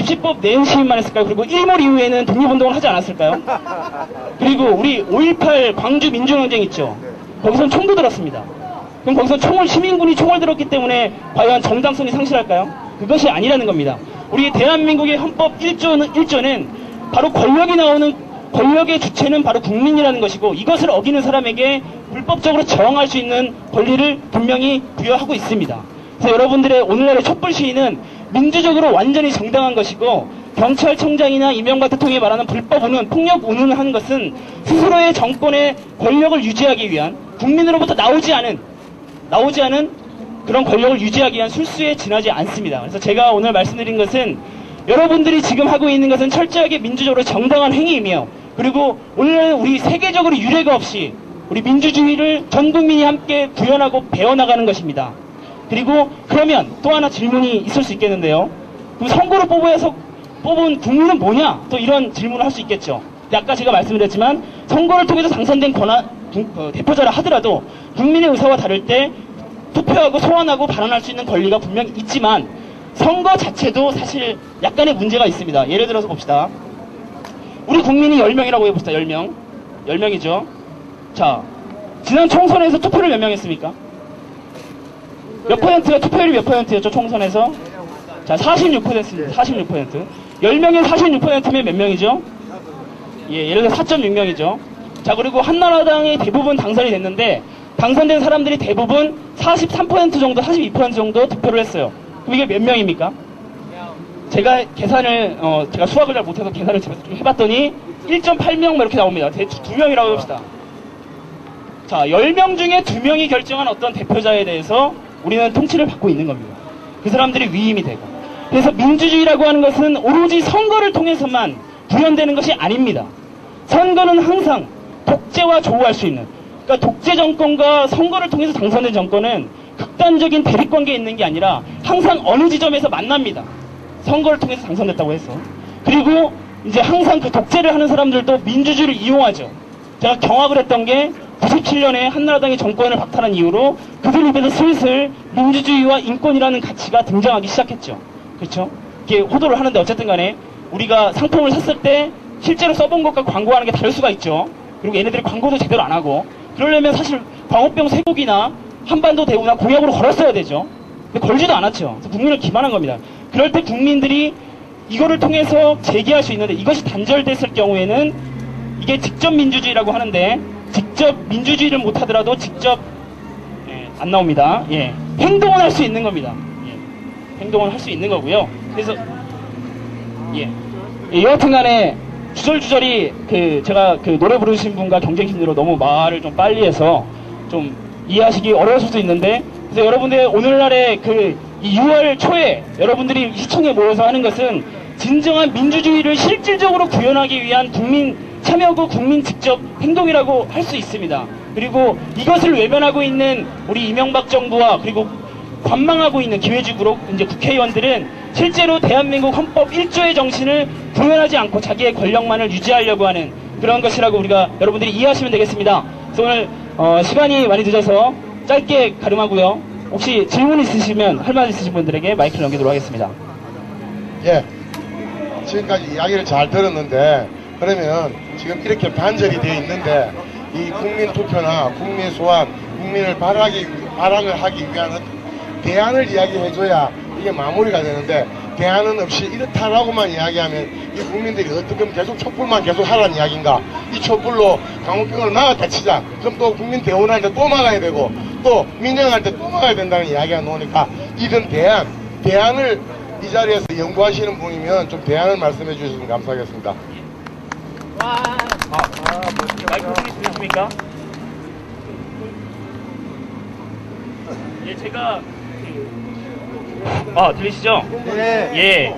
입시법 내용 시행만 했을까요? 그리고 1몰 이후에는 독립운동을 하지 않았을까요? 그리고 우리 5.18 광주 민주항쟁 있죠? 거기선 총도 들었습니다. 그럼 거기선 시민군이 총을 들었기 때문에 과연 정당성이 상실할까요? 그것이 아니라는 겁니다. 우리 대한민국의 헌법 1조는 바로 권력의 주체는 바로 국민이라는 것이고, 이것을 어기는 사람에게 불법적으로 저항할 수 있는 권리를 분명히 부여하고 있습니다. 그래서 여러분들의 오늘날의 촛불 시위는 민주적으로 완전히 정당한 것이고, 경찰청장이나 이명박 대통령이 말하는 불법 운운, 폭력 운운을 하는 것은 스스로의 정권의 권력을 유지하기 위한, 국민으로부터 나오지 않은 그런 권력을 유지하기 위한 술수에 지나지 않습니다. 그래서 제가 오늘 말씀드린 것은, 여러분들이 지금 하고 있는 것은 철저하게 민주적으로 정당한 행위이며, 그리고 오늘 우리 세계적으로 유례가 없이 우리 민주주의를 전 국민이 함께 구현하고 배워나가는 것입니다. 그리고 그러면 또 하나 질문이 있을 수 있겠는데요. 그럼 선거로 뽑은 국민은 뭐냐? 또 이런 질문을 할 수 있겠죠. 근데 아까 제가 말씀드렸지만, 선거를 통해서 당선된 대표자라 하더라도 국민의 의사와 다를 때 투표하고 소환하고 발언할 수 있는 권리가 분명히 있지만, 선거 자체도 사실 약간의 문제가 있습니다. 예를 들어서 봅시다. 우리 국민이 10명이라고 해봅시다. 10명. 10명이죠. 자, 지난 총선에서 투표를 몇 명 했습니까? 몇 퍼센트가 투표율이 몇 퍼센트였죠? 총선에서? 자, 46%입니다. 46%. 10명에 46%면 몇 명이죠? 예, 예를 들어 4.6명이죠. 자, 그리고 한나라당이 대부분 당선이 됐는데, 당선된 사람들이 대부분 43% 정도, 42% 정도 투표를 했어요. 그럼 이게 몇 명입니까? 제가 제가 수학을 잘 못해서 계산을 좀 해봤더니 1.8명 이렇게 나옵니다. 대충 2명이라고 합시다. 자, 10명 중에 2명이 결정한 어떤 대표자에 대해서 우리는 통치를 받고 있는 겁니다. 그 사람들이 위임이 되고. 그래서 민주주의라고 하는 것은 오로지 선거를 통해서만 구현되는 것이 아닙니다. 선거는 항상 독재와 조우할 수 있는, 그러니까 독재 정권과 선거를 통해서 당선된 정권은 극단적인 대립관계에 있는 게 아니라 항상 어느 지점에서 만납니다. 선거를 통해서 당선됐다고 해서. 그리고 이제 항상 그 독재를 하는 사람들도 민주주의를 이용하죠. 제가 경악을 했던 게 97년에 한나라당이 정권을 박탈한 이후로 그들 입에서 슬슬 민주주의와 인권이라는 가치가 등장하기 시작했죠. 그렇죠? 이게 호도를 하는데, 어쨌든 간에 우리가 상품을 샀을 때 실제로 써본 것과 광고하는 게 다를 수가 있죠. 그리고 얘네들이 광고도 제대로 안 하고, 그러려면 사실 광우병 쇠고기나 한반도 대우나 공약으로 걸었어야 되죠. 근데 걸지도 않았죠. 그래서 국민을 기만한 겁니다. 그럴 때 국민들이 이거를 통해서 제기할 수 있는데, 이것이 단절됐을 경우에는 이게 직접 민주주의라고 하는데, 직접 민주주의를 못하더라도 직접 안 나옵니다. 예, 행동을 할 수 있는 겁니다. 예, 행동을 할 수 있는 거고요. 그래서 여하튼간에 주절주절이 제가 노래 부르신 분과 경쟁 심리로 너무 말을 좀 빨리 해서 좀 이해하시기 어려웠을 수도 있는데, 그래서 여러분들 오늘날의 이 6월 초에 여러분들이 시청에 모여서 하는 것은 진정한 민주주의를 실질적으로 구현하기 위한 국민 참여고 국민 직접 행동이라고 할 수 있습니다. 그리고 이것을 외면하고 있는 우리 이명박 정부와, 그리고 관망하고 있는 기회주의로 이제 국회의원들은 실제로 대한민국 헌법 1조의 정신을 구현하지 않고 자기의 권력만을 유지하려고 하는 그런 것이라고 여러분들이 이해하시면 되겠습니다. 그래서 오늘 시간이 많이 늦어서 짧게 가름하고요. 혹시 질문 있으시면, 할 말 있으신 분들에게 마이크를 넘기도록 하겠습니다. 예, 지금까지 이야기를 잘 들었는데, 그러면 지금 이렇게 단절이 되어 있는데, 이 국민 투표나 국민 소환, 국민을 발악을 하기 위한 대안을 이야기해줘야 이게 마무리가 되는데, 대안은 없이 이렇다라고만 이야기하면 이 국민들이 어떻게 계속 촛불만 계속 하라는 이야기인가? 이 촛불로 광우병을 막았다 치자. 그럼 또 국민 대원할 때 또 막아야 되고, 또 민영할 때 또 막아야 된다는 이야기가 나오니까, 이런 대안을 이 자리에서 연구하시는 분이면 좀 대안을 말씀해 주시면 감사하겠습니다. 마이크 들리십니까? 예, 제가 들리시죠? 네.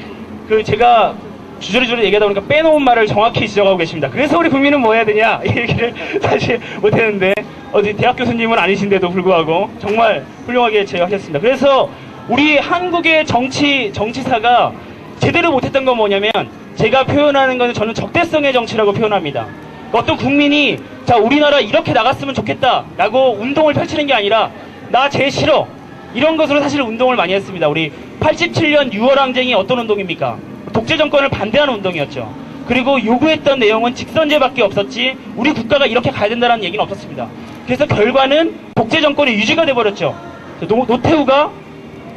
예. 제가 주저리주저리 얘기하다 보니까 빼놓은 말을 정확히 지적하고 계십니다. 그래서 우리 국민은 뭐 해야 되냐? 이 얘기를 사실 못했는데, 어디 대학 교수님은 아니신데도 불구하고 정말 훌륭하게 제어하셨습니다. 그래서 우리 한국의 정치사가 제대로 못했던 건 뭐냐면, 제가 표현하는 것은 저는 적대성의 정치라고 표현합니다. 어떤 국민이 자, 우리나라 이렇게 나갔으면 좋겠다 라고 운동을 펼치는 게 아니라, 나 쟤 싫어, 이런 것으로 사실 운동을 많이 했습니다. 우리 87년 6월 항쟁이 어떤 운동입니까? 독재 정권을 반대하는 운동이었죠. 그리고 요구했던 내용은 직선제밖에 없었지 우리 국가가 이렇게 가야 된다는 얘기는 없었습니다. 그래서 결과는 독재 정권이 유지가 돼버렸죠. 노태우가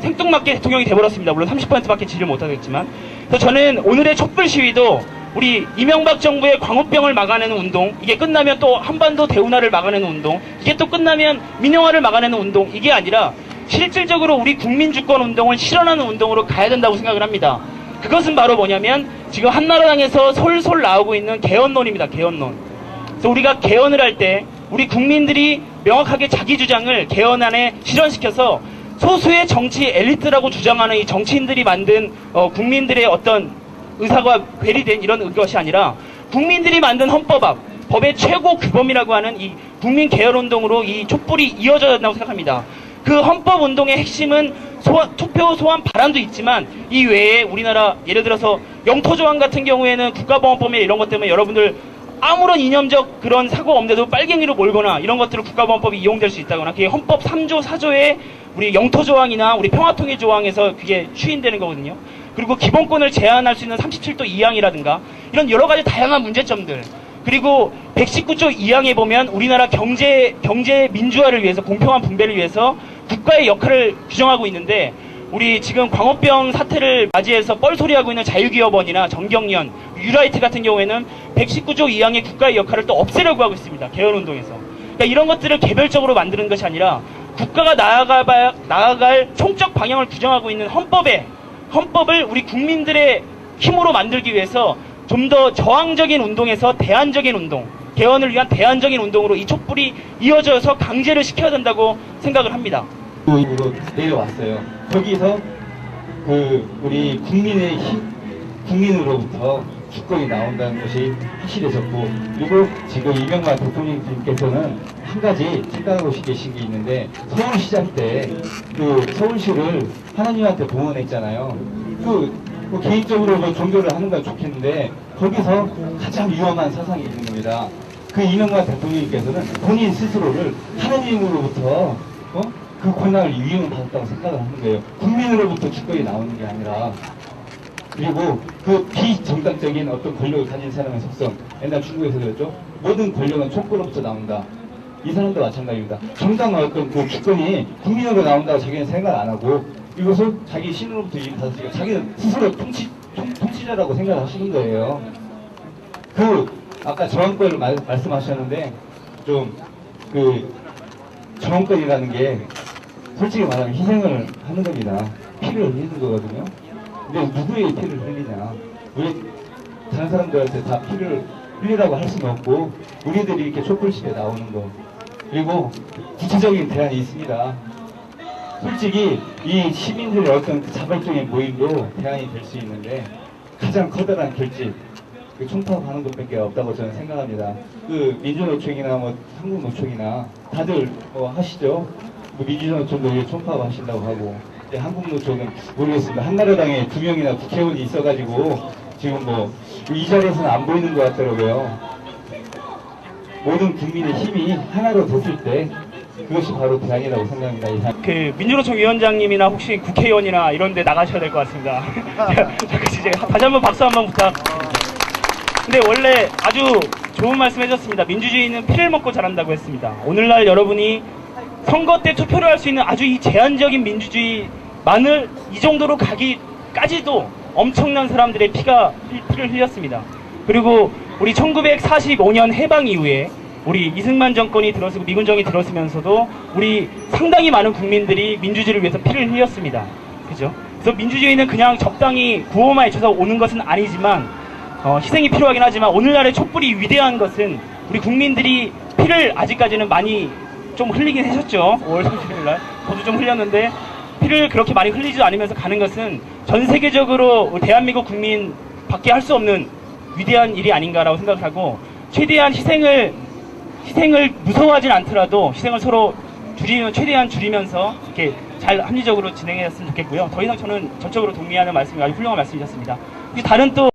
생뚱맞게 대통령이 돼버렸습니다. 물론 30%밖에 지지를 못하겠지만. 그래서 저는 오늘의 촛불 시위도 우리 이명박 정부의 광우병을 막아내는 운동, 이게 끝나면 또 한반도 대운하를 막아내는 운동, 이게 또 끝나면 민영화를 막아내는 운동, 이게 아니라 실질적으로 우리 국민주권 운동을 실현하는 운동으로 가야 된다고 생각을 합니다. 그것은 바로 뭐냐면 지금 한나라당에서 솔솔 나오고 있는 개헌론입니다. 개헌론. 그래서 우리가 개헌을 할 때 우리 국민들이 명확하게 자기 주장을 개헌안에 실현시켜서 소수의 정치 엘리트라고 주장하는 이 정치인들이 만든 국민들의 어떤 의사가 괴리된 이런 것이 아니라 국민들이 만든 헌법앞, 법의 최고 규범이라고 하는 이 국민 개헌운동으로 이 촛불이 이어져야 된다고 생각합니다. 그 헌법운동의 핵심은 투표 소환 반환도 있지만 이 외에 우리나라 예를 들어서 영토조항 같은 경우에는 국가보안법이나 이런 것 때문에 여러분들 아무런 이념적 그런 사고 없는데도 빨갱이로 몰거나 이런 것들을 국가보안법이 이용될 수 있다거나 그게 헌법 3조 4조에 우리 영토조항이나 우리 평화통일조항에서 그게 추인되는 거거든요. 그리고 기본권을 제한할 수 있는 37조 2항이라든가 이런 여러 가지 다양한 문제점들, 그리고 119조 2항에 보면 우리나라 경제 민주화를 위해서 공평한 분배를 위해서 국가의 역할을 규정하고 있는데 우리 지금 광우병 사태를 맞이해서 뻘소리하고 있는 자유기업원이나 정경련, 유라이트 같은 경우에는 119조 2항의 국가의 역할을 또 없애려고 하고 있습니다. 개헌운동에서. 그러니까 이런 것들을 개별적으로 만드는 것이 아니라 국가가 나아갈 총적 방향을 규정하고 있는 헌법을 우리 국민들의 힘으로 만들기 위해서 좀 더 저항적인 운동에서 대안적인 운동, 개헌을 위한 대안적인 운동으로 이 촛불이 이어져서 강제를 시켜야 된다고 생각을 합니다. 으로 내려왔어요. 거기서 우리 국민으로부터 주권이 나온다는 것이 확실해졌고, 그리고 지금 이명박 대통령님께서는 한 가지 생각하고 계신 게 있는데, 서울시장 때 서울시를 하나님한테 봉헌했잖아요. 개인적으로 종교를 하는 건 좋겠는데 거기서 가장 위험한 사상이 있는 겁니다. 그 이명박 대통령님께서는 본인 스스로를 하나님으로부터 그 권한을 위임받았다고 생각을 하는 거예요. 국민으로부터 주권이 나오는 게 아니라. 그리고 그 비정당적인 어떤 권력을 가진 사람의 속성, 옛날 중국에서 그랬죠. 모든 권력은 촛불로부터 나온다. 이 사람도 마찬가지입니다. 정당한 어떤 그 주권이 국민으로 나온다고 자기는 생각 안 하고 이것을 자기 신으로부터 위임받았으니까 자기는 스스로 통치자라고 생각하시는 거예요. 아까 저항권을 말씀하셨는데 저항권이라는 게 솔직히 말하면 희생을 하는 겁니다. 피를 흘리는 거거든요. 근데 누구의 피를 흘리냐? 우리 다른 사람들한테 다 피를 흘리라고 할 수는 없고 우리들이 이렇게 촛불집에 나오는 거, 그리고 구체적인 대안이 있습니다. 솔직히 이 시민들의 어떤 자발적인 모임도 대안이 될 수 있는데 가장 커다란 결집, 총파업하는 것밖에 없다고 저는 생각합니다. 민주노총이나 한국노총이나 다들 하시죠. 민주노총도 총파업 하신다고 하고, 한국노총은 모르겠습니다. 한나라당에 2명이나 국회의원이 있어가지고 지금 이 자리에서는 안 보이는 것 같더라고요. 모든 국민의 힘이 하나로 됐을 때 그것이 바로 대안이라고 생각합니다. 민주노총 위원장님이나 혹시 국회의원이나 이런 데 나가셔야 될 것 같습니다. 다시 한번 박수 한번 부탁드립니다. 근데 원래 아주 좋은 말씀 해주셨습니다. 민주주의는 피를 먹고 자란다고 했습니다. 오늘날 여러분이 선거 때 투표를 할 수 있는 아주 이 제한적인 민주주의만을 이 정도로 가기까지도 엄청난 사람들의 피를 흘렸습니다. 그리고 우리 1945년 해방 이후에 우리 이승만 정권이 들어서고 미군정이 들어서면서도 우리 상당히 많은 국민들이 민주주의를 위해서 피를 흘렸습니다. 그죠? 그래서 민주주의는 그냥 적당히 구호만 외쳐서 오는 것은 아니지만 희생이 필요하긴 하지만 오늘날의 촛불이 위대한 것은 우리 국민들이 피를 아직까지는 많이 좀 흘리긴 하셨죠. 5월 31일날 저도 좀 흘렸는데 피를 그렇게 많이 흘리지도 않으면서 가는 것은 전 세계적으로 대한민국 국민 밖에 할 수 없는 위대한 일이 아닌가라고 생각하고, 최대한 희생을 무서워하진 않더라도 희생을 서로 최대한 줄이면서 이렇게 잘 합리적으로 진행했으면 좋겠고요. 더 이상 저는 전적으로 동의하는 말씀이 아주 훌륭한 말씀이셨습니다. 다른 또